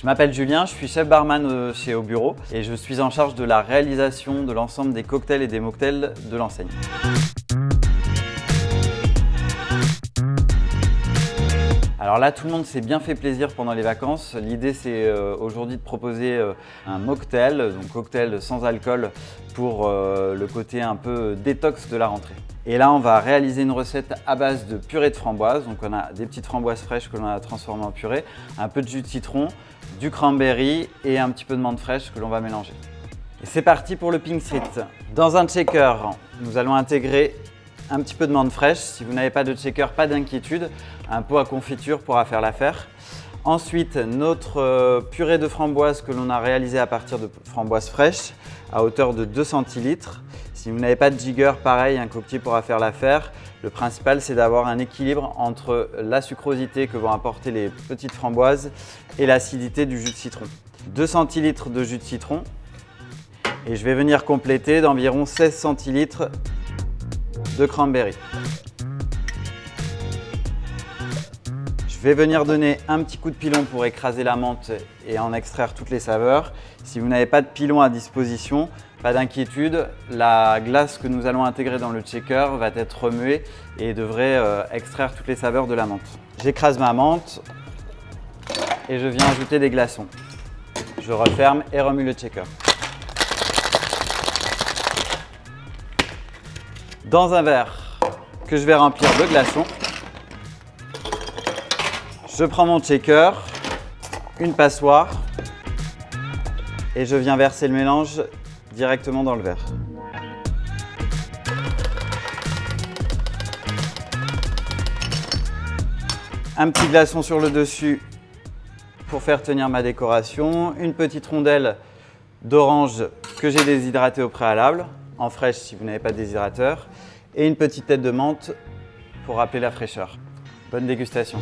Je m'appelle Julien, je suis chef barman chez Au Bureau et je suis en charge de la réalisation de l'ensemble des cocktails et des mocktails de l'enseigne. Alors là, tout le monde s'est bien fait plaisir pendant les vacances. L'idée, c'est aujourd'hui de proposer un mocktail, donc cocktail sans alcool pour le côté un peu détox de la rentrée. Et là, on va réaliser une recette à base de purée de framboises. Donc on a des petites framboises fraîches que l'on a transformées en purée, un peu de jus de citron, du cranberry et un petit peu de menthe fraîche que l'on va mélanger. Et c'est parti pour le Pink Street. Dans un shaker, nous allons intégrer un petit peu de menthe fraîche. Si vous n'avez pas de shaker, pas d'inquiétude, un pot à confiture pourra faire l'affaire. Ensuite, notre purée de framboises que l'on a réalisée à partir de framboises fraîches à hauteur de 2 centilitres. Si vous n'avez pas de jigger, pareil, un coquetier pourra faire l'affaire. Le principal, c'est d'avoir un équilibre entre la sucrosité que vont apporter les petites framboises et l'acidité du jus de citron. 2 centilitres de jus de citron et je vais venir compléter d'environ 16 centilitres de cranberry. Je vais venir donner un petit coup de pilon pour écraser la menthe et en extraire toutes les saveurs. Si vous n'avez pas de pilon à disposition, pas d'inquiétude, la glace que nous allons intégrer dans le shaker va être remuée et devrait extraire toutes les saveurs de la menthe. J'écrase ma menthe et je viens ajouter des glaçons. Je referme et remue le shaker. Dans un verre que je vais remplir de glaçons, je prends mon shaker, une passoire et je viens verser le mélange directement dans le verre. Un petit glaçon sur le dessus pour faire tenir ma décoration, une petite rondelle d'orange que j'ai déshydratée au préalable, en fraîche si vous n'avez pas de déshydrateur, et une petite tête de menthe pour rappeler la fraîcheur. Bonne dégustation!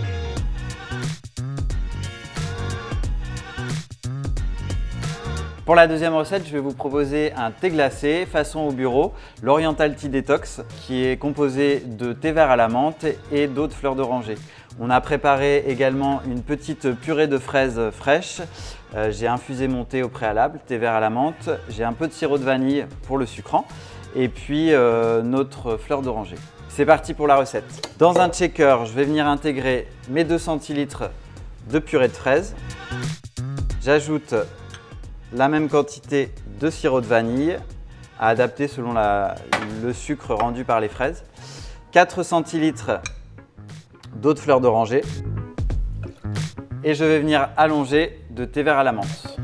Pour la deuxième recette, je vais vous proposer un thé glacé façon Au Bureau, l'Oriental Tea Detox, qui est composé de thé vert à la menthe et d'eau de fleur d'oranger. On a préparé également une petite purée de fraises fraîches. J'ai infusé mon thé au préalable, thé vert à la menthe. J'ai un peu de sirop de vanille pour le sucrant et puis notre fleur d'oranger. C'est parti pour la recette. Dans un shaker, je vais venir intégrer mes 2 centilitres de purée de fraises. J'ajoute la même quantité de sirop de vanille à adapter selon le sucre rendu par les fraises. 4 centilitres d'eau de fleur d'oranger et je vais venir allonger de thé vert à la menthe.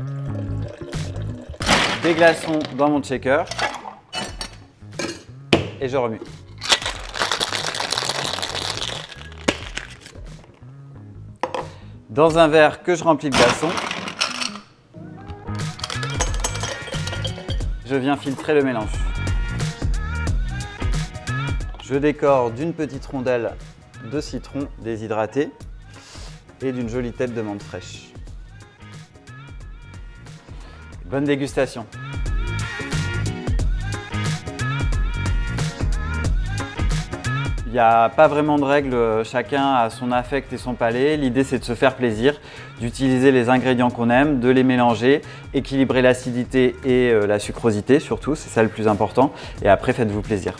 Des glaçons dans mon shaker et je remue. Dans un verre que je remplis de glaçons, je viens filtrer le mélange. Je décore d'une petite rondelle de citron déshydraté et d'une jolie tête de menthe fraîche. Bonne dégustation! Il n'y a pas vraiment de règle, chacun a son affect et son palais. L'idée, c'est de se faire plaisir, d'utiliser les ingrédients qu'on aime, de les mélanger, équilibrer l'acidité et la sucrosité surtout, c'est ça le plus important. Et après, faites-vous plaisir.